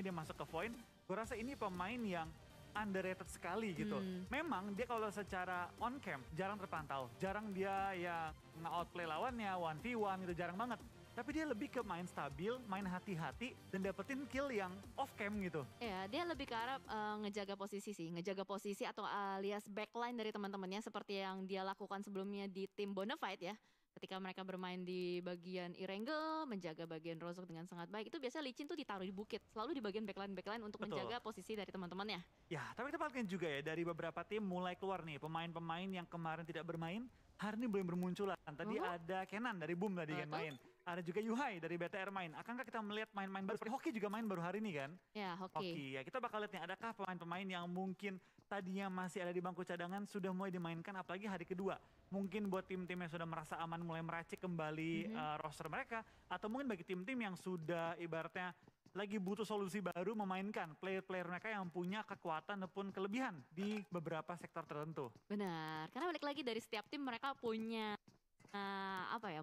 makanya dia masuk ke Void. Gue rasa ini pemain yang underrated sekali gitu. Memang dia kalau secara on cam jarang terpantau. Jarang dia yang nge-outplay lawannya, 1v1 gitu, jarang banget. Tapi dia lebih ke main stabil, main hati-hati, dan dapetin kill yang off cam gitu. Ya, dia lebih ke arah ngejaga posisi sih. Ngejaga posisi atau alias backline dari teman-temannya seperti yang dia lakukan sebelumnya di tim Bonafide ya. Ketika mereka bermain di bagian Erangel, menjaga bagian Rozok dengan sangat baik. Itu biasanya Lee Sin tuh ditaruh di bukit. Selalu di bagian backline untuk Betul. menjaga posisi dari teman-temannya. Ya, tapi kita perhatikan juga ya, dari beberapa tim mulai keluar nih pemain-pemain yang kemarin tidak bermain, hari ini belum bermunculan. Tadi ada Kenan dari Boom tadi kan main. Ada juga Yuhai dari BTR main. Akankah kita melihat main-main baru? Seperti Hoki juga main baru hari ini kan? Ya, Hoki. Ya kita bakal lihat nih, adakah pemain-pemain yang mungkin tadinya masih ada di bangku cadangan sudah mulai dimainkan apalagi hari kedua. Mungkin buat tim-tim yang sudah merasa aman mulai meracik kembali roster mereka. Atau mungkin bagi tim-tim yang sudah ibaratnya lagi butuh solusi baru memainkan player-player mereka yang punya kekuatan ataupun kelebihan di beberapa sektor tertentu. Benar, karena balik lagi dari setiap tim mereka punya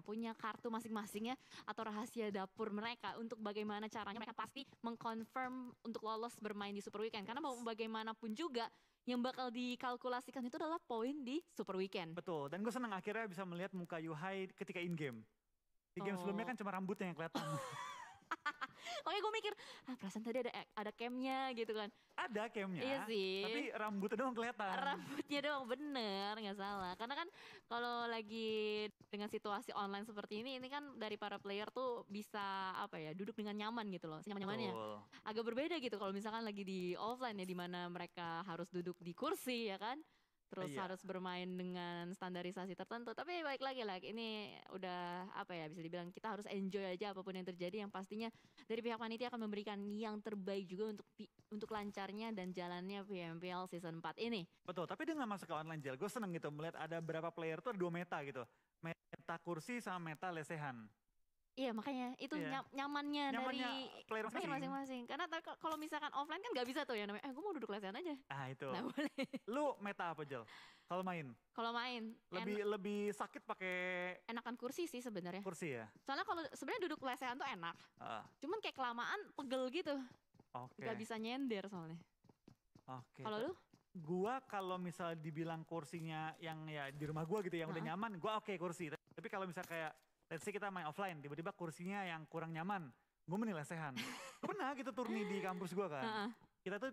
punya kartu masing-masing ya, atau rahasia dapur mereka untuk bagaimana caranya mereka pasti mengkonfirm untuk lolos bermain di Super Weekend. Karena mau bagaimanapun juga yang bakal dikalkulasikan itu adalah poin di Super Weekend. Betul, dan gue senang akhirnya bisa melihat muka Yuhai ketika in-game. Di game sebelumnya kan cuma rambutnya yang kelihatan. Makanya gue mikir, perasaan tadi ada camnya gitu kan. Ada camnya, iya sih. Tapi rambutnya doang kelihatan. Rambutnya doang, bener, nggak salah. Karena kan kalau lagi dengan situasi online seperti ini kan dari para player tuh bisa duduk dengan nyaman gitu loh, senyaman-nyamannya. Agak berbeda gitu kalau misalkan lagi di offline ya, dimana mereka harus duduk di kursi ya kan. Terus harus bermain dengan standarisasi tertentu. Tapi balik lagi ini udah bisa dibilang kita harus enjoy aja apapun yang terjadi. Yang pastinya dari pihak panitia akan memberikan yang terbaik juga untuk lancarnya dan jalannya PMPL Season 4 ini. Betul, tapi dengan masuk ke online Jel, gue seneng gitu melihat ada beberapa player tuh ada 2 meta gitu. Meta kursi sama meta lesehan. Iya, makanya itu nyamannya dari player masing-masing. Karena kalau misalkan offline kan gak bisa tuh ya namanya, gue mau duduk lesehan aja. Itu. Nah, boleh. Lu meta apa Jel? Kalau main? Kalau main lebih sakit pakai enakan kursi sih sebenarnya. Kursi ya. Soalnya kalau sebenarnya duduk lesehan tuh enak. Cuman kayak kelamaan pegel gitu. Gak bisa nyender soalnya. Kalau lu? Gua kalau misal dibilang kursinya yang ya di rumah gua gitu yang udah nyaman, gua kursi. Tapi kalau misal kayak let's say kita main offline, tiba-tiba kursinya yang kurang nyaman, gue mending lesehan. Pernah gitu turni di kampus gue kan. Kita tuh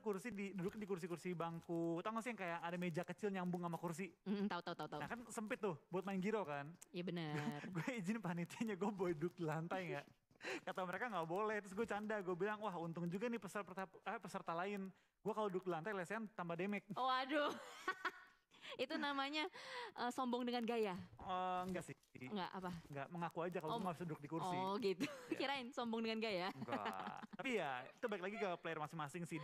duduk di kursi-kursi bangku, tau gak sih yang kayak ada meja kecil nyambung sama kursi? Tahu. Nah kan sempit tuh buat main giro kan. Iya benar. Gue izin panitianya gue boleh duduk di lantai gak? Kata mereka gak boleh, terus gue canda, gue bilang wah untung juga nih peserta lain. Gue kalau duduk di lantai lesehan tambah damage. Oh aduh. Itu namanya sombong dengan gaya. Enggak sih. Enggak apa? Enggak, mengaku aja kalau gue gak bisa duduk di kursi. Oh gitu. Kirain sombong dengan gaya. Enggak. Tapi ya itu balik lagi ke player masing-masing sih.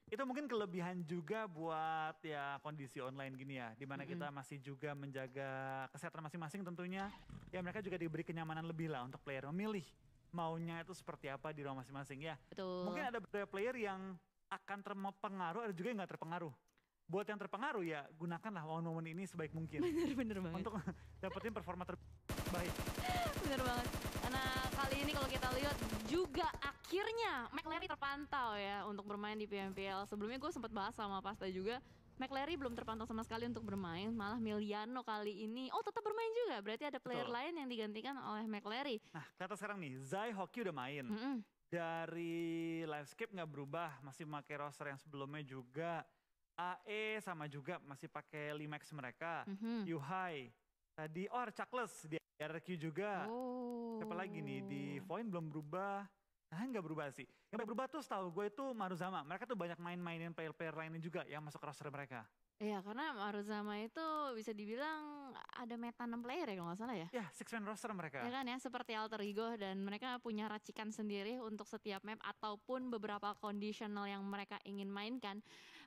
Itu mungkin kelebihan juga buat ya kondisi online gini ya. Dimana kita masih juga menjaga kesehatan masing-masing tentunya. Ya mereka juga diberi kenyamanan lebih lah untuk player memilih maunya itu seperti apa di ruang masing-masing ya. Betul. Mungkin ada beberapa player yang akan terpengaruh, ada juga yang gak terpengaruh. Buat yang terpengaruh ya gunakanlah momen-momen ini sebaik mungkin. Bener banget. Untuk dapetin performa terbaik. Bener banget. Karena kali ini kalau kita lihat juga akhirnya McLary terpantau ya untuk bermain di PMPL. Sebelumnya gue sempat bahas sama Pasta juga. McLary belum terpantau sama sekali untuk bermain. Malah Miliano kali ini tetap bermain juga. Berarti ada player lain yang digantikan oleh McLary. Nah kata sekarang nih, Zai Hoki udah main. Dari Livescape gak berubah. Masih pakai roster yang sebelumnya juga. AE sama juga masih pakai Limax mereka. Yuhai. Tadi Chuckless di RQ juga. Siapa lagi nih di Void belum berubah. Nah nggak berubah sih. Yang berubah tuh setahu gue itu Maruzama. Mereka tuh banyak main-mainin player-player lainnya juga yang masuk roster mereka. Iya, karena Maruzama itu bisa dibilang ada meta 6 player ya kalau nggak salah ya. Ya, 6-man roster mereka. Ya kan ya, seperti Alter Ego dan mereka punya racikan sendiri untuk setiap map ataupun beberapa conditional yang mereka ingin mainkan.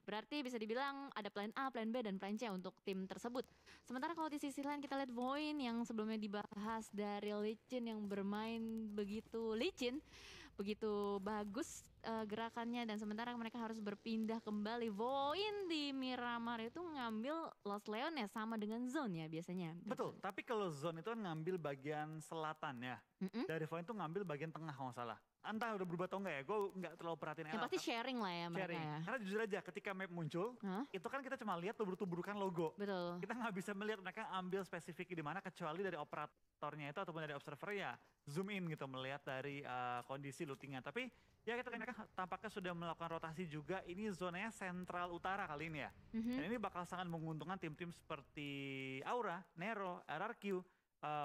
Berarti bisa dibilang ada plan A, plan B, dan plan C untuk tim tersebut. Sementara kalau di sisi lain kita lihat Void yang sebelumnya dibahas dari Licin yang bermain begitu licin, begitu bagus gerakannya, dan sementara mereka harus berpindah kembali. Void di Miramar itu ngambil Los Leones sama dengan Zone ya biasanya. Betul, tapi kalau Zone itu kan ngambil bagian selatan ya. Dari Void itu ngambil bagian tengah kalau nggak salah. entah udah berubah atau enggak ya, gue nggak terlalu perhatiin. Yang pasti sharing lah ya mereka ya. Karena jujur aja ketika map muncul, itu kan kita cuma lihat tubruk-tubrukan logo. Betul. Kita nggak bisa melihat mereka ambil spesifik di mana kecuali dari operatornya itu ataupun dari observer ya zoom in gitu melihat dari kondisi lootingnya. Tapi ya kita mereka tampaknya sudah melakukan rotasi juga. Ini zonanya sentral utara kali ini ya. Dan ini bakal sangat menguntungkan tim-tim seperti Aura, Nero, RRQ,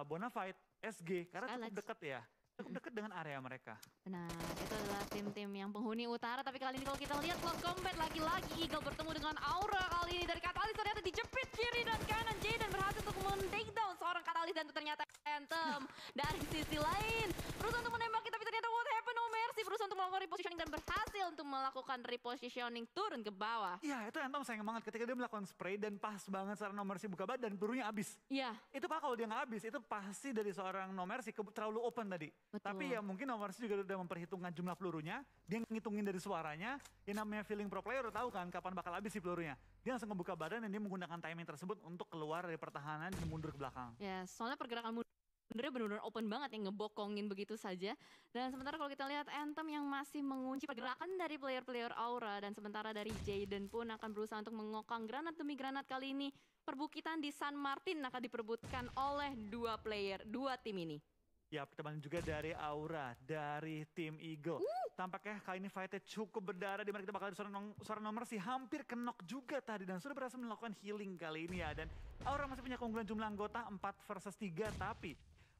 Bonafide, SG karena cukup dekat ya. Cukup dekat dengan area mereka. Benar, itu adalah tim-tim yang penghuni utara. Tapi kali ini kalau kita lihat close combat lagi-lagi Eagle bertemu dengan Aura kali ini. Dari Katalis ternyata dijepit kiri dan kanan. Jaden berhasil untuk men-takedown seorang Katalis dan ternyata Anthem dari sisi lain berusaha untuk menembaki, tapi ternyata what happened, No Mercy berusaha untuk melakukan repositioning dan berhasil untuk melakukan repositioning turun ke bawah. Iya, itu Anthem sayang banget ketika dia melakukan spray dan pas banget seorang No Mercy buka badan pelurunya habis. Iya. Itu Pak kalau dia nggak habis itu pasti dari seorang No Mercy terlalu open tadi. Betul. Tapi ya mungkin No Mercy juga udah memperhitungkan jumlah pelurunya, dia ngitungin dari suaranya, yang namanya feeling pro player udah tahu kan kapan bakal habis si pelurunya. Dia langsung ngebuka badan dan dia menggunakan timing tersebut untuk keluar dari pertahanan dan mundur ke belakang. Ya, soalnya pergerakan mundurnya benar-benar open banget yang ngebokongin begitu saja. Dan sementara kalau kita lihat Anthem yang masih mengunci pergerakan dari player-player Aura, dan sementara dari Jaden pun akan berusaha untuk mengokang granat demi granat. Kali ini perbukitan di San Martin akan diperebutkan oleh dua tim ini. Ya, kita bantu juga dari Aura, dari tim Eagle. Tampaknya kali ini fightnya cukup berdarah, di mana kita bakal ada seorang No Mercy hampir kenok juga tadi dan sudah berhasil melakukan healing kali ini ya. Dan Aura masih punya keunggulan jumlah anggota 4 versus 3, tapi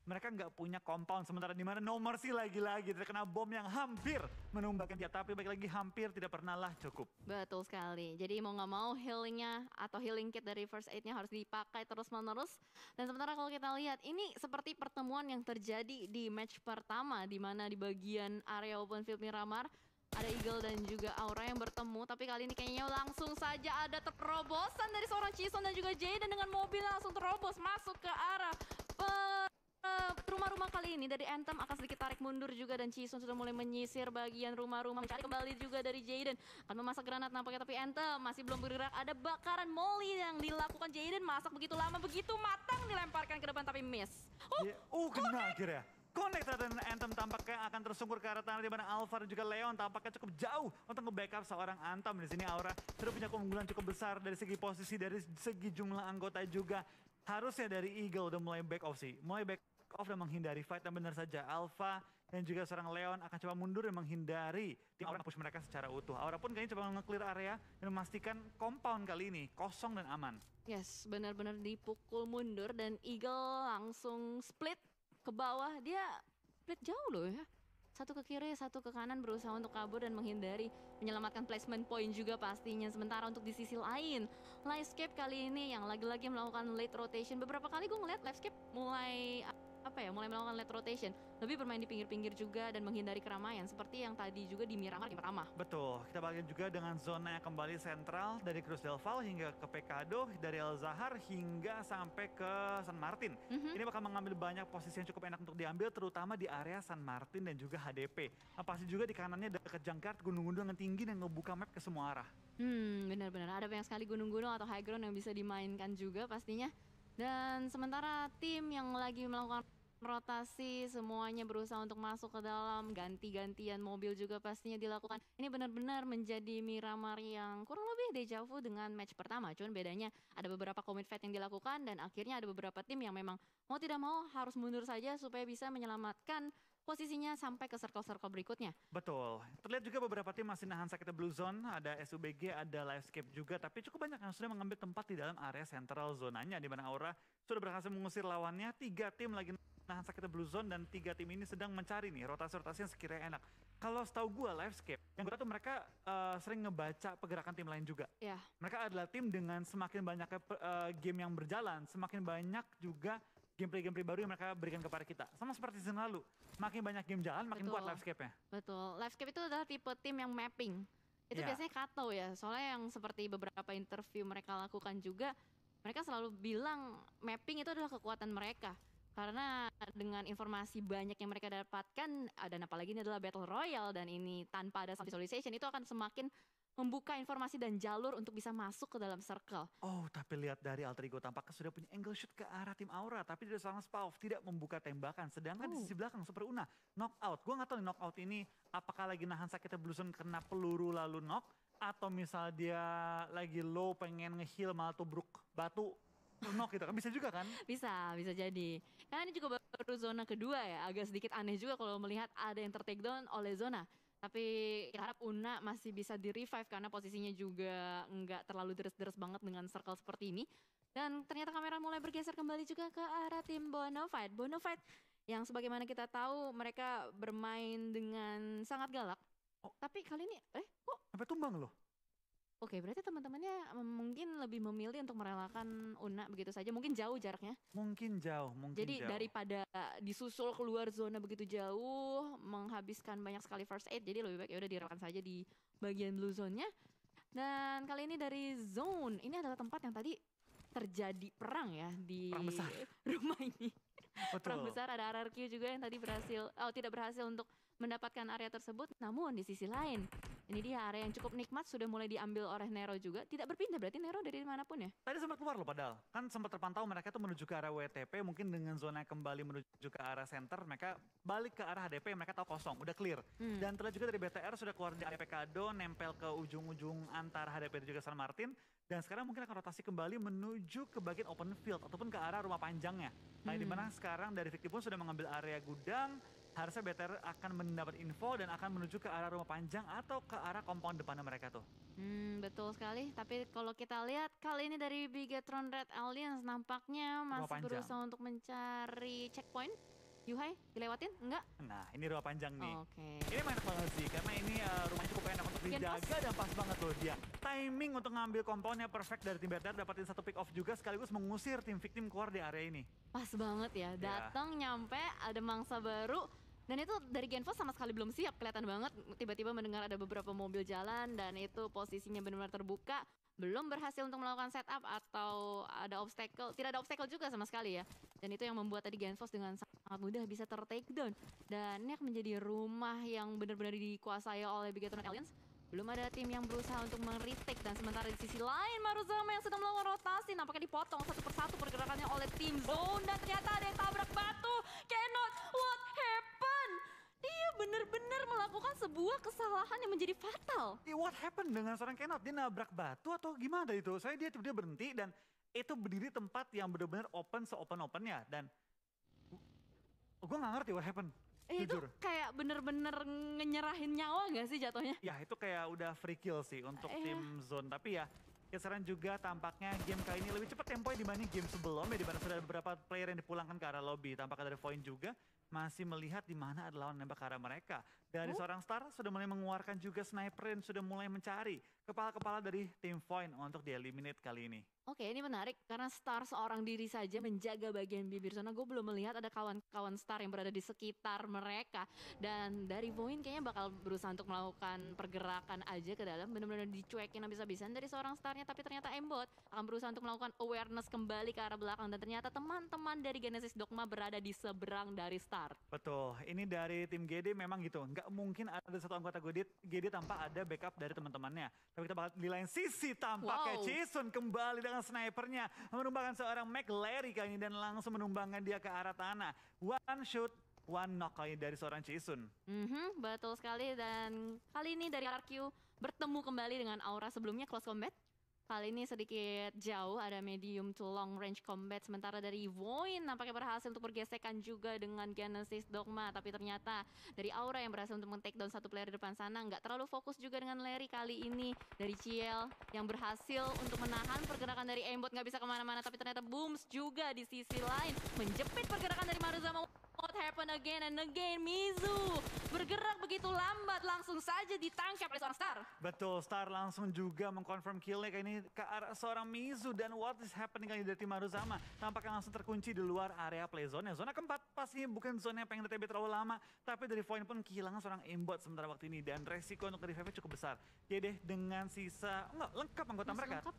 mereka nggak punya compound, sementara di mana No Mercy lagi-lagi terkena bom yang hampir menumbangkan dia, tapi balik lagi hampir tidak pernah lah cukup. Betul sekali, jadi mau nggak mau healingnya atau healing kit dari first aid-nya harus dipakai terus-menerus. Dan sementara kalau kita lihat, ini seperti pertemuan yang terjadi di match pertama, di mana di bagian area open field Miramar, ada Eagle dan juga Aura yang bertemu, tapi kali ini kayaknya langsung saja ada terobosan dari seorang Chison dan juga Jaden dengan mobil langsung terobos masuk ke arah rumah-rumah. Kali ini dari Anthem akan sedikit tarik mundur juga, dan Chison sudah mulai menyisir bagian rumah-rumah, mencari kembali juga dari Jaden, akan memasak granat nampaknya, tapi Anthem masih belum bergerak. Ada bakaran molly yang dilakukan Jaden, masak begitu lama, begitu matang, dilemparkan ke depan tapi miss. Kena akhirnya. Connect dan Anthem tampaknya akan tersungkur ke arah tanah, di mana Alpha dan juga Leon tampaknya cukup jauh untuk nge-backup seorang Anthem. Di sini Aura sudah punya keunggulan cukup besar dari segi posisi, dari segi jumlah anggota juga. Harusnya dari Eagle udah mulai back off dan menghindari fight, dan benar saja Alpha dan juga seorang Leon akan coba mundur dan menghindari tim Aura push mereka secara utuh. Aura pun kayaknya coba nge-clear area dan memastikan compound kali ini kosong dan aman. Yes, benar-benar dipukul mundur dan Eagle langsung split ke bawah. Dia split jauh loh ya. Satu ke kiri, satu ke kanan, berusaha untuk kabur dan menghindari, menyelamatkan placement point juga pastinya. Sementara untuk di sisi lain, Livescape kali ini yang lagi-lagi melakukan late rotation. Beberapa kali gue ngeliat Livescape mulai melakukan late rotation, lebih bermain di pinggir-pinggir juga dan menghindari keramaian seperti yang tadi juga di Miramar game pertama. Betul, kita bagi juga dengan zona yang kembali sentral dari Cruz del Val hingga ke Pecado, dari El Zahar hingga sampai ke San Martin. Ini bakal mengambil banyak posisi yang cukup enak untuk diambil, terutama di area San Martin dan juga HDP. Pasti juga di kanannya dekat Jangkar, gunung-gunung yang tinggi dan ngebuka map ke semua arah. Benar-benar ada banyak sekali gunung-gunung atau high ground yang bisa dimainkan juga pastinya. Dan sementara tim yang lagi melakukan rotasi, semuanya berusaha untuk masuk ke dalam, ganti-gantian mobil juga pastinya dilakukan. Ini benar-benar menjadi Miramar yang kurang lebih deja vu dengan match pertama. Cuman bedanya ada beberapa commit fight yang dilakukan, dan akhirnya ada beberapa tim yang memang mau tidak mau harus mundur saja supaya bisa menyelamatkan posisinya sampai ke circle-circle berikutnya. Betul. Terlihat juga beberapa tim masih nahan sakitnya Blue Zone, ada SUBG, ada Livescape juga, tapi cukup banyak yang sudah mengambil tempat di dalam area central zonanya, di mana Aura sudah berhasil mengusir lawannya. 3 tim lagi nahan sakitnya Blue Zone, dan 3 tim ini sedang mencari nih rotasi-rotasi yang sekiranya enak. Kalau setahu gue Livescape, yang gue tahu mereka sering ngebaca pergerakan tim lain juga. Yeah. Mereka adalah tim dengan semakin banyaknya game yang berjalan, semakin banyak juga gameplay-gameplay baru yang mereka berikan kepada kita. Sama seperti season lalu, makin banyak game jalan, makin kuat Livescape-nya. Betul, Livescape itu adalah tipe tim yang mapping. Itu biasanya Kato ya, soalnya yang seperti beberapa interview mereka lakukan juga, mereka selalu bilang mapping itu adalah kekuatan mereka. Karena dengan informasi banyak yang mereka dapatkan, dan apalagi ini adalah Battle Royale, dan ini tanpa ada sound visualization, itu akan semakin membuka informasi dan jalur untuk bisa masuk ke dalam circle. Oh, tapi lihat dari Alter Ego tampaknya sudah punya angle shoot ke arah tim Aura. Tapi dari seorang Spawn tidak membuka tembakan. Sedangkan di sisi belakang Super Una knockout. Gue gak tahu nih knockout ini apakah lagi nahan sakitnya Bluezone kena peluru lalu knock. Atau misal dia lagi low pengen nge-heal malah tubruk batu. Knock gitu kan, bisa juga kan? Bisa jadi. Karena ini juga baru zona kedua ya. Agak sedikit aneh juga kalau melihat ada yang ter-takedown oleh zona. Tapi kita harap Una masih bisa di-revive karena posisinya juga nggak terlalu deres-deres banget dengan circle seperti ini. Dan ternyata kamera mulai bergeser kembali juga ke arah tim Bonafide. Bonafide yang sebagaimana kita tahu mereka bermain dengan sangat galak. Tapi kali ini, kok? Sampai tumbang loh. Oke, berarti teman-temannya mungkin lebih memilih untuk merelakan Una begitu saja. Mungkin jauh jaraknya. Mungkin jauh. Jadi daripada disusul keluar zona begitu jauh, menghabiskan banyak sekali first aid, jadi lebih baik ya udah direlakan saja di bagian blue zone-nya. Dan kali ini dari zone, ini adalah tempat yang tadi terjadi perang ya di rumah ini. Betul. Perang besar, ada RRQ juga yang tadi tidak berhasil untuk mendapatkan area tersebut. Namun di sisi lain, ini dia area yang cukup nikmat sudah mulai diambil oleh Nero juga. Tidak berpindah berarti Nero dari manapun ya? Tadi sempat keluar loh padahal. Kan sempat terpantau mereka tuh menuju ke arah WTP. Mungkin dengan zona kembali menuju ke arah center. Mereka balik ke arah HDP yang mereka tahu kosong. Udah clear. Dan terlihat juga dari BTR sudah keluar dari HDP Kado. Nempel ke ujung-ujung antara HDP dan juga San Martin. Dan sekarang mungkin akan rotasi kembali menuju ke bagian open field. Ataupun ke arah rumah panjangnya. Nah dimana sekarang dari Victim pun sudah mengambil area gudang. Harusnya BTR akan mendapat info dan akan menuju ke arah rumah panjang atau ke arah kompon depannya mereka tuh. Betul sekali. Tapi kalau kita lihat kali ini dari Bigetron Red Alliance nampaknya masih berusaha untuk mencari checkpoint. Yuhai, dilewatin? Enggak? Nah, ini rumah panjang nih. Oke. Ini enak banget sih, karena ini rumahnya cukup enak untuk dijaga dan pas banget loh dia. Timing untuk ngambil komponnya perfect dari tim BTR, dapatin satu pick off juga sekaligus mengusir tim Victim keluar di area ini. Pas banget ya, datang nyampe ada mangsa baru. Dan itu dari Genfos sama sekali belum siap, kelihatan banget tiba-tiba mendengar ada beberapa mobil jalan dan itu posisinya benar-benar terbuka. Belum berhasil untuk melakukan setup atau ada obstacle, tidak ada obstacle juga sama sekali ya. Dan itu yang membuat tadi Genfos dengan sangat mudah bisa ter-takedown. Dan ini akan menjadi rumah yang benar-benar dikuasai oleh Bigetron Alliance. Belum ada tim yang berusaha untuk men-retake dan sementara di sisi lain Maruzama yang sedang melakukan rotasi nampaknya dipotong satu persatu pergerakannya oleh tim Zone dan ternyata ada yang tabrak batu. Cannot, what happened? Dia benar-benar melakukan sebuah kesalahan yang menjadi fatal. What happened dengan seorang Cannot? Dia nabrak batu atau gimana itu? Saya dia tiba-tiba berhenti dan itu berdiri tempat yang benar-benar open se-open-opennya dan gue gak ngerti what happened. Itu kayak bener-bener nyerahin nyawa gak sih jatuhnya? Ya itu kayak udah free kill sih untuk tim Zone. Tapi ya sekarang juga tampaknya game kali ini lebih cepat temponya dibanding game sebelumnya. Dimana sudah ada beberapa player yang dipulangkan ke arah lobby. Tampaknya dari Void juga masih melihat di mana ada lawan nembak ke arah mereka. Dari seorang Star sudah mulai mengeluarkan juga sniper dan sudah mulai mencari kepala-kepala dari tim Void untuk di-eliminate kali ini. Oke, ini menarik karena Star seorang diri saja menjaga bagian bibir zona. Gue belum melihat ada kawan-kawan Star yang berada di sekitar mereka. Dan dari Void kayaknya bakal berusaha untuk melakukan pergerakan aja ke dalam. Benar-benar dicuekin habis-habisan dari seorang Starnya. Tapi ternyata Embot akan berusaha untuk melakukan awareness kembali ke arah belakang. Dan ternyata teman-teman dari Genesis Dogma berada di seberang dari Star. Betul, ini dari tim GD memang gitu. Nggak mungkin ada satu anggota GD tanpa ada backup dari teman-temannya. Tapi kita bakal di lain sisi tampaknya Chisun kembali dengan snipernya menumbangkan seorang McLary kali ini dan langsung menumbangkan dia ke arah tanah. One shot, one knock kali dari seorang Chisun. Betul sekali dan kali ini dari RQ bertemu kembali dengan Aura sebelumnya close combat. Kali ini sedikit jauh, ada medium to long range combat. Sementara dari Void nampaknya berhasil untuk bergesekan juga dengan Genesis Dogma. Tapi ternyata dari Aura yang berhasil untuk men-take down satu player di depan sana. Nggak terlalu fokus juga dengan Larry kali ini. Dari Ciel yang berhasil untuk menahan pergerakan dari Aimbot. Nggak bisa kemana-mana, tapi ternyata Booms juga di sisi lain. Menjepit pergerakan dari Maruzama. What happened again and again? Mizu bergerak begitu lambat, langsung saja ditangkap oleh seorang Star. Betul, Star langsung juga mengkonfirm killnya kali ini ke arah seorang Mizu. Dan what is happening kali dari tim Maruzama tampaknya langsung terkunci di luar area play zone. Zona keempat pastinya bukan zona yang pengen DTB terlalu lama, tapi dari Void pun kehilangan seorang Aimbot sementara waktu ini dan resiko untuk revive cukup besar. Jadi dengan sisa lengkap anggota mereka. Lengkap.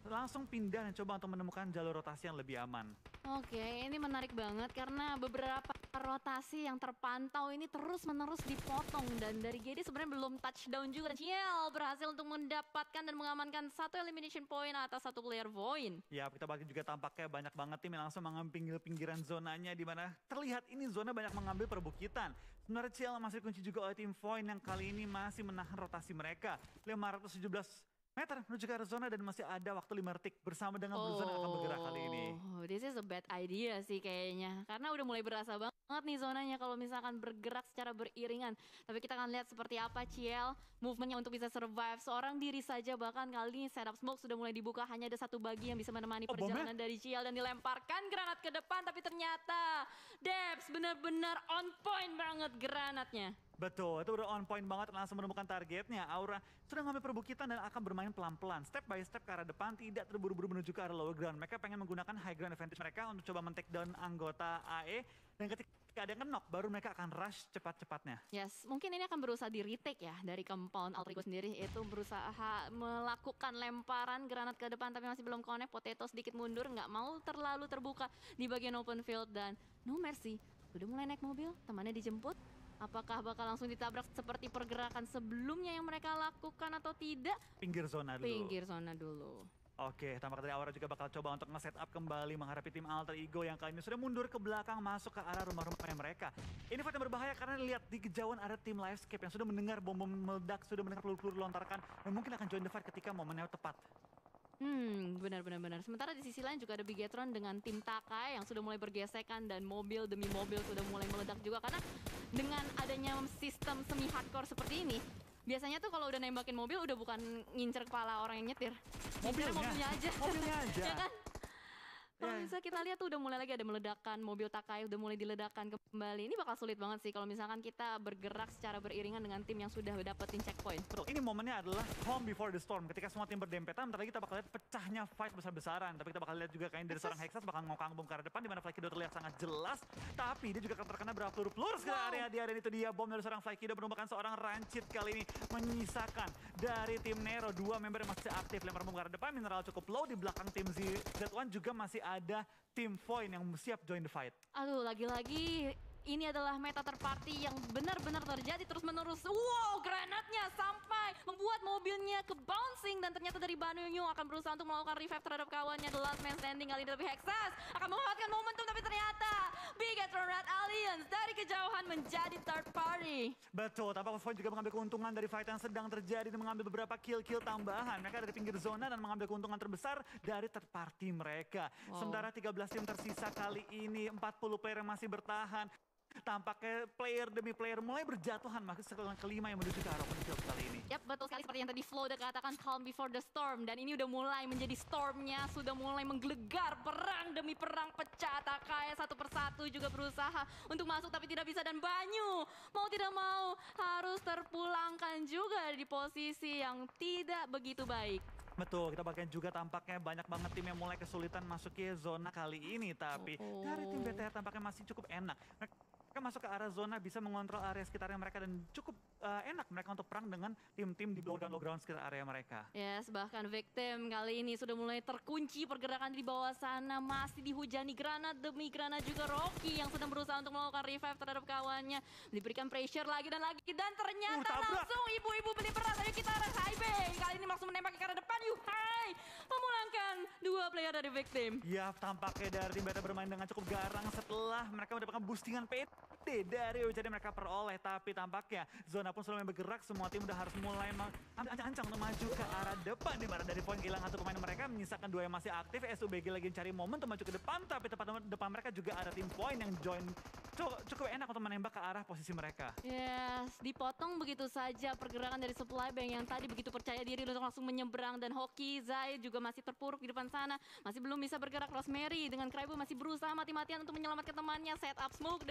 langsung pindah dan coba untuk menemukan jalur rotasi yang lebih aman. Oke, ini menarik banget karena beberapa rotasi yang terpantau ini terus-menerus dipotong dan dari GD sebenarnya belum touchdown juga. Ciel berhasil untuk mendapatkan dan mengamankan satu elimination point atas satu player Void. Ya, kita bagi juga tampaknya banyak banget tim yang langsung mengambil pinggiran zonanya di mana terlihat ini zona banyak mengambil perbukitan. Sebenarnya Ciel masih kunci juga oleh tim Void yang kali ini masih menahan rotasi mereka. 517 meter menuju ke arah zona dan masih ada waktu 5 detik bersama dengan Blue Zone yang akan bergerak kali ini. This is a bad idea sih kayaknya. Karena udah mulai berasa banget nih zonanya kalau misalkan bergerak secara beriringan. Tapi kita akan lihat seperti apa Ciel movementnya untuk bisa survive. Seorang diri saja bahkan kali ini setup smoke sudah mulai dibuka. Hanya ada satu bagi yang bisa menemani perjalanan dari Ciel dan dilemparkan granat ke depan. Tapi ternyata Debs benar-benar on point banget granatnya. Betul, itu udah on point banget, langsung menemukan targetnya. Aura sudah ngambil perbukitan dan akan bermain pelan-pelan. Step by step ke arah depan, tidak terburu-buru menuju ke arah lower ground. Mereka pengen menggunakan high ground advantage mereka untuk coba men-take down anggota AE. Dan ketika ada yang knock, baru mereka akan rush cepat-cepatnya. Yes, mungkin ini akan berusaha di retake ya dari compound Alter Ego sendiri. Itu berusaha melakukan lemparan granat ke depan tapi masih belum connect. Potato sedikit mundur, nggak mau terlalu terbuka di bagian open field. Dan no mercy, udah mulai naik mobil, temannya dijemput. Apakah bakal langsung ditabrak seperti pergerakan sebelumnya yang mereka lakukan atau tidak? Pinggir zona dulu. Pinggir zona dulu. Oke, tampaknya dari Aura juga bakal coba untuk nge-set up kembali menghadapi tim Alter Ego yang kali ini sudah mundur ke belakang masuk ke arah rumah-rumahnya mereka. Ini fight yang berbahaya karena lihat di kejauhan ada tim Livescape yang sudah mendengar bom-bom meledak, sudah mendengar peluru-peluru dilontarkan dan mungkin akan join the fight ketika momennya tepat. Benar. Sementara di sisi lain juga ada Bigetron dengan tim Takai yang sudah mulai bergesekan dan mobil demi mobil sudah mulai meledak juga karena dengan adanya sistem semi hardcore seperti ini, biasanya tuh kalau udah nembakin mobil udah bukan ngincer kepala orang yang nyetir, mobilnya aja. Ya kan? Kalau misalnya kita lihat tuh udah mulai lagi ada meledakan, mobil Takai udah mulai diledakkan kembali. Ini bakal sulit banget sih kalau misalkan kita bergerak secara beriringan dengan tim yang sudah dapetin checkpoint. Betul, ini momennya adalah calm before the storm. Ketika semua tim berdempetan, bentar lagi kita bakal lihat pecahnya fight besar-besaran. Tapi kita bakal lihat juga kayaknya dari seorang Hexas bakal ngokang bom ke arah depan, di mana Flykido terlihat sangat jelas. Tapi dia juga akan terkena berapa peluru ke area dia, dan itu dia bom dari seorang Flykido merupakan seorang Rancid kali ini menyisakan dari tim Nero. 2 member yang masih aktif, lempar bom ke arah depan, mineral cukup low. Di belakang tim Z1 juga masih ada tim Void yang siap join the fight. Aduh, lagi-lagi ini adalah meta terparty yang benar-benar terjadi terus-menerus. Wow, granatnya sampai membuat mobilnya ke bouncing dan ternyata dari Banunyu akan berusaha untuk melakukan revive terhadap kawannya. The last man standing kali ini tapi Hexas akan memanfaatkan momentum tapi ternyata Bigetron Red Alliance dari kejauhan menjadi third party. Betul, tampaknya Void juga mengambil keuntungan dari fight yang sedang terjadi dan mengambil beberapa kill-kill tambahan. Mereka dari pinggir zona dan mengambil keuntungan terbesar dari third party mereka. Sementara 13 tim tersisa kali ini, 40 player yang masih bertahan. Tampaknya player demi player mulai berjatuhan masuk setelah kelima yang menuju ke arah open field kali ini. Yap, betul sekali seperti yang tadi Flo udah katakan, calm before the storm. Dan ini udah mulai menjadi stormnya, sudah mulai menggelegar perang demi perang pecah. Takai satu persatu juga berusaha untuk masuk tapi tidak bisa. Dan Banyu mau tidak mau harus terpulangkan juga di posisi yang tidak begitu baik. Betul, kita bagian juga tampaknya banyak banget tim yang mulai kesulitan masuk ke zona kali ini. Tapi dari tim BTR tampaknya masih cukup enak. Mereka masuk ke arah zona, bisa mengontrol area sekitarnya mereka dan cukup enak mereka untuk perang dengan tim-tim di low ground sekitar area mereka. Yes, bahkan Victim kali ini sudah mulai terkunci pergerakan di bawah sana, masih dihujani granat demi granat juga. Rocky yang sedang berusaha untuk melakukan revive terhadap kawannya, diberikan pressure lagi dan ternyata langsung ibu-ibu beli beras. Ayo kita arah high bay, kali ini langsung menembak ke arah depan. Yuhai memulangkan 2 player dari Victim. Ya, tampaknya dari tim BTR bermain dengan cukup garang setelah mereka mendapatkan boostingan PD dari jadi mereka peroleh. Tapi tampaknya zona pun sudah bergerak, semua tim udah harus mulai ancang-ancang untuk maju ke arah depan. Di mana dari poin kehilangan 1 pemain mereka, menyisakan 2 yang masih aktif. SUBG lagi mencari momen untuk maju ke depan, tapi tepat depan mereka juga ada tim poin yang join. Cukup enak untuk menembak ke arah posisi mereka. Yes, dipotong begitu saja pergerakan dari supply bank yang tadi begitu percaya diri untuk langsung menyeberang. Dan Hoki Zai juga masih terpuruk di depan sana, masih belum bisa bergerak. Rosemary dengan Kraibu masih berusaha mati-matian untuk menyelamatkan temannya. Set up smoke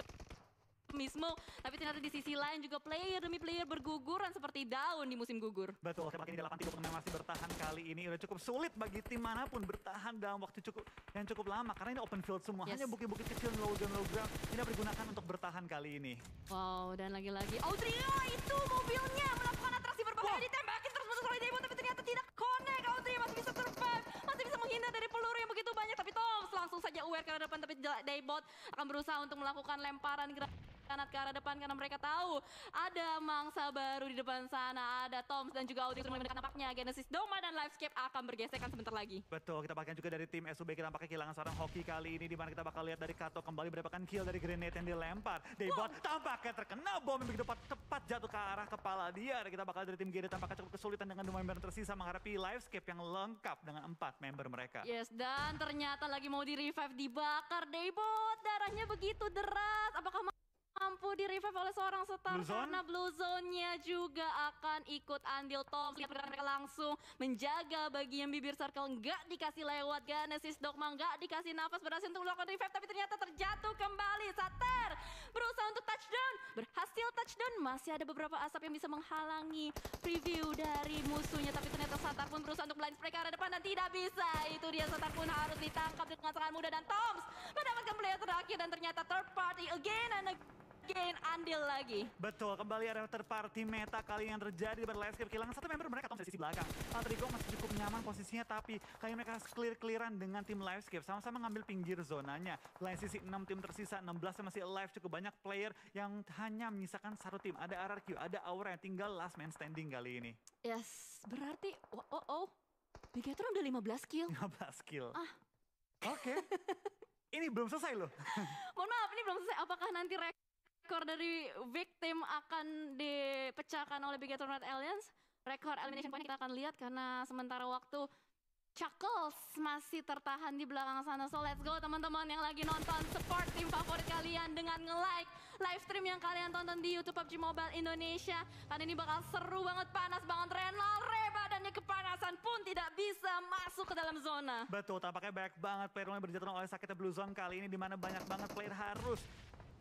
demi smoke, tapi ternyata di sisi lain juga player demi player berguguran seperti daun di musim gugur. Betul, tempat ini 8 tim yang masih bertahan kali ini udah cukup sulit bagi tim manapun bertahan dalam waktu yang cukup lama karena ini open field semua. Hanya bukit-bukit kecil low ground tidak digunakan untuk bertahan kali ini. Wow, dan lagi-lagi Audrey itu mobilnya melakukan atraksi berbahaya, ditembakin terus oleh Demo tapi ternyata tidak connect. Audrey masih bisa survive, masih bisa arah depan, tapi Daybot akan berusaha untuk melakukan lemparan granat ke arah depan karena mereka tahu ada mangsa baru di depan sana, ada Toms dan juga Audi mendekat. Nampaknya Genesis Doma dan Livescape akan bergesekan sebentar lagi. Betul, kita pakai juga dari tim SUB, kita pakai kehilangan seorang hoki kali ini, di mana kita bakal lihat dari Kato kembali mendapatkan kill dari grenade yang dilempar. Daybot tampaknya terkena bom yang begitu tepat jatuh ke arah kepala dia. Dan kita bakal dari tim GD tampaknya cukup kesulitan dengan 2 member tersisa menghadapi Livescape yang lengkap dengan 4 member mereka. Yes, dan ternyata lagi mau di-revive, dibakar Daybot, darahnya begitu deras. Apakah mampu di-revive oleh seorang star? Karena Blue Zone-nya juga akan ikut andil. Tom lihat mereka langsung menjaga bagian bibir circle, nggak dikasih lewat. Genesis Dogma nggak dikasih nafas, berhasil untuk melakukan revive, tapi ternyata terjatuh kembali. Sater berusaha untuk touchdown, berhasil touchdown. Masih ada beberapa asap yang bisa menghalangi preview dari musuhnya, tapi ternyata Satar pun berusaha untuk blind spray ke arah depan dan tidak bisa. Itu dia, Satar pun harus ditangkap dengan sangat mudah, dan Toms mendapatkan player terakhir, dan ternyata third party again and again andil lagi. Betul, kembali ada third party meta kali yang terjadi di Livescape. Kehilangan 1 member mereka, Tom dari sisi belakang. Patrico masih cukup nyaman posisinya, tapi kali mereka clear-clearan dengan tim Livescape. Sama-sama ngambil pinggir zonanya. Lain sisi 6 tim tersisa, 16 yang masih alive. Cukup banyak player yang hanya menyisakan 1 tim. Ada RRQ, ada Aura yang tinggal last man standing kali ini. Yes, berarti Bigetron udah 15 kill. 15 kill. Oke. Ini belum selesai loh. Mohon maaf, ini belum selesai. Apakah nanti rekor dari victim akan dipecahkan oleh Bigetron Red Alliance? Rekor elimination point kita akan lihat, karena sementara waktu Chuckles masih tertahan di belakang sana. So let's go teman-teman yang lagi nonton, support tim favorit kalian dengan nge-like live stream yang kalian tonton di YouTube PUBG Mobile Indonesia. Karena ini bakal seru banget, panas banget. Renal badannya kepanasan pun tidak bisa masuk ke dalam zona. Betul, tampaknya banyak banget player mulai berjatuhan oleh sakitnya Blue Zone kali ini, di mana banyak banget player harus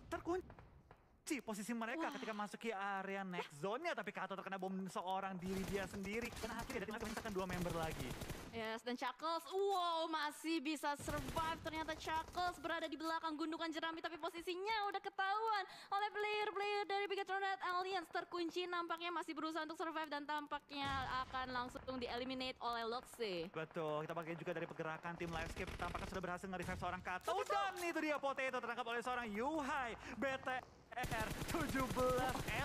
terkunci posisi mereka ketika masuki area next zone-nya, tapi Kato terkena bom seorang diri dia sendiri. Dan akhirnya dari menyisakan 2 member lagi. Yes, dan Chuckles, masih bisa survive. Ternyata Chuckles berada di belakang gundukan jerami, tapi posisinya udah ketahuan oleh player-player dari Bigetron Red Alliance. Terkunci, nampaknya masih berusaha untuk survive dan tampaknya akan langsung di-eliminate oleh Loxi. Betul, kita pakai juga dari pergerakan tim Livescape. Tampaknya sudah berhasil nge-revive seorang Kato. Dan itu dia Potato tertangkap oleh seorang Yuhai. BTR 17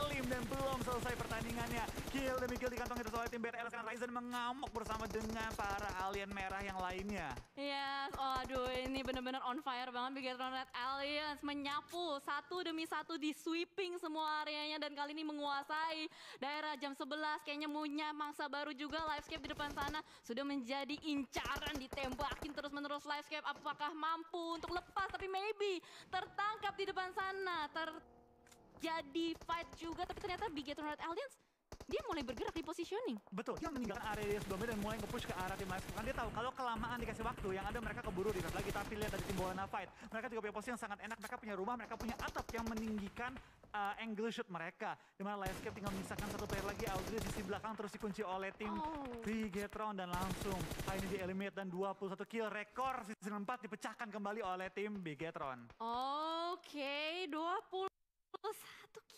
elim dan belum selesai pertandingannya. Kill demi kill dikantongi terus oleh tim BTR. Sekarang Ryzen mengamuk bersama dengan para alien merah yang lainnya. Yes, aduh ini benar-benar on fire banget. Bigetron Red Alliance menyapu satu demi satu, di sweeping semua areanya, dan kali ini menguasai daerah jam 11. Kayaknya punya mangsa baru juga. Livescape di depan sana sudah menjadi incaran, ditembakin terus-menerus. Livescape apakah mampu untuk lepas, tapi maybe tertangkap di depan sana. Jadi fight juga, tapi ternyata Bigetron Red Alliance dia mulai bergerak di positioning. Betul, dia meninggalkan area dia sebelumnya dan mulai nge-push ke arah tim Livescape. Karena dia tahu kalau kelamaan dikasih waktu, yang ada mereka keburu revive lagi. Tapi lihat dari tim Bolana Fight, mereka juga punya posisi yang sangat enak. Mereka punya rumah, mereka punya atap yang meninggikan angle shoot mereka. Dimana Livescape tinggal menyisakan 1 player lagi, Audrey di sisi belakang terus dikunci oleh tim Bigetron. Dan langsung kali ini di-eliminate dan 21 kill. Rekor season 4 dipecahkan kembali oleh tim Bigetron. Oke, 21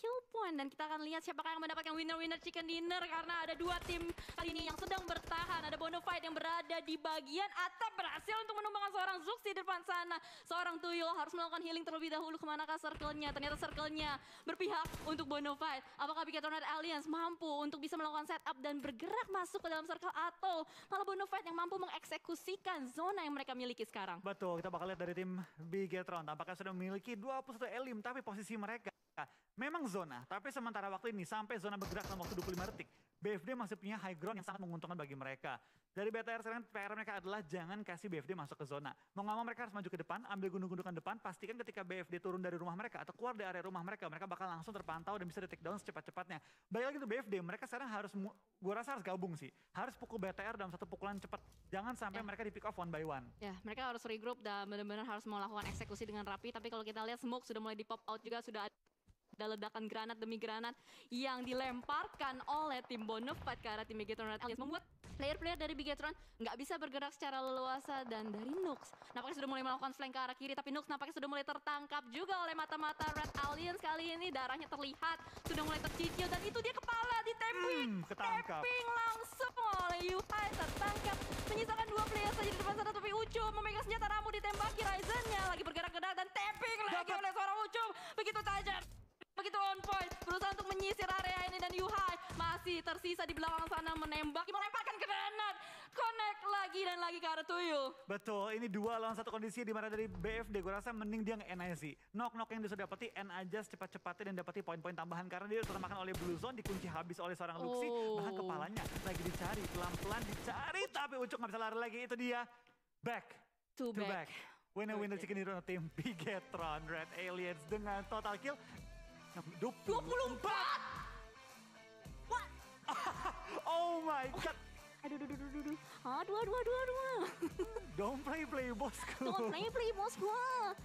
kill point, dan kita akan lihat siapakah yang mendapatkan winner chicken dinner, karena ada 2 tim kali ini yang sedang bertahan. Ada Bonafide yang berada di bagian atap, berhasil untuk menumbangkan seorang Zuxi di depan sana. Seorang Tuyul harus melakukan healing terlebih dahulu. Kemanakah circle-nya? Ternyata circle-nya berpihak untuk Bonafide. Apakah Bigetron Red Alliance mampu untuk bisa melakukan setup dan bergerak masuk ke dalam circle, atau malah Bonafide yang mampu mengeksekusikan zona yang mereka miliki sekarang? Betul, kita bakal lihat dari tim Bigetron. Tampaknya sudah memiliki 21 elim, tapi posisi mereka memang zona, tapi sementara waktu ini sampai zona bergerak dalam waktu 25 detik. BFD masih punya high ground yang sangat menguntungkan bagi mereka. Dari BTR sekarang PR mereka adalah jangan kasih BFD masuk ke zona. Mau nggak mau mereka harus maju ke depan, ambil gunung-gundukan depan, pastikan ketika BFD turun dari rumah mereka atau keluar dari area rumah mereka bakal langsung terpantau dan bisa di take down secepat-cepatnya. Balik lagi untuk BFD, mereka sekarang harus, gue rasa harus gabung sih. Harus pukul BTR dalam satu pukulan cepat. Jangan sampai mereka di pick off one by one. Ya, mereka harus regroup dan benar-benar harus melakukan eksekusi dengan rapi. Tapi kalau kita lihat smoke sudah mulai di pop out juga, sudah ada ledakan granat demi granat yang dilemparkan oleh tim Bonafide ke arah tim Bigetron Red Alliance, membuat player-player dari Bigetron nggak bisa bergerak secara leluasa. Dan dari Nux nampaknya sudah mulai melakukan flank ke arah kiri, tapi Nux nampaknya sudah mulai tertangkap juga oleh mata-mata Red Alliance. Kali ini darahnya terlihat sudah mulai tercicil, dan itu dia kepala di tapping langsung oleh Yuhai, tertangkap. Menyisakan 2 player saja di depan sana, tapi Ucu memegang senjata ramu, ditembaki. Ryzen-nya lagi Ping lagi oleh seorang Ucup. Begitu tajam. Begitu on point, berusaha untuk menyisir area ini dan Yuhai masih tersisa di belakang sana menembak, melemparkan granat, connect lagi dan lagi ke arah Tuyul. Betul, ini 2 lawan 1 kondisi di mana dari BFD gue rasa mending dia nge-end aja sih. Knock yang dia sudah dapati, end aja secepat-cepatnya dan dapati poin-poin tambahan karena dia termakan oleh Blue Zone, dikunci habis oleh seorang Luxi, bahkan kepalanya lagi dicari, pelan-pelan dicari, tapi Ucup gak bisa lari lagi, itu dia. Back to back. Winner chicken dinner team Bigetron Red Aliens dengan total kill 24. What? Oh my god. Aduh. Aduh. Don't play bosku. Don't play bos gua.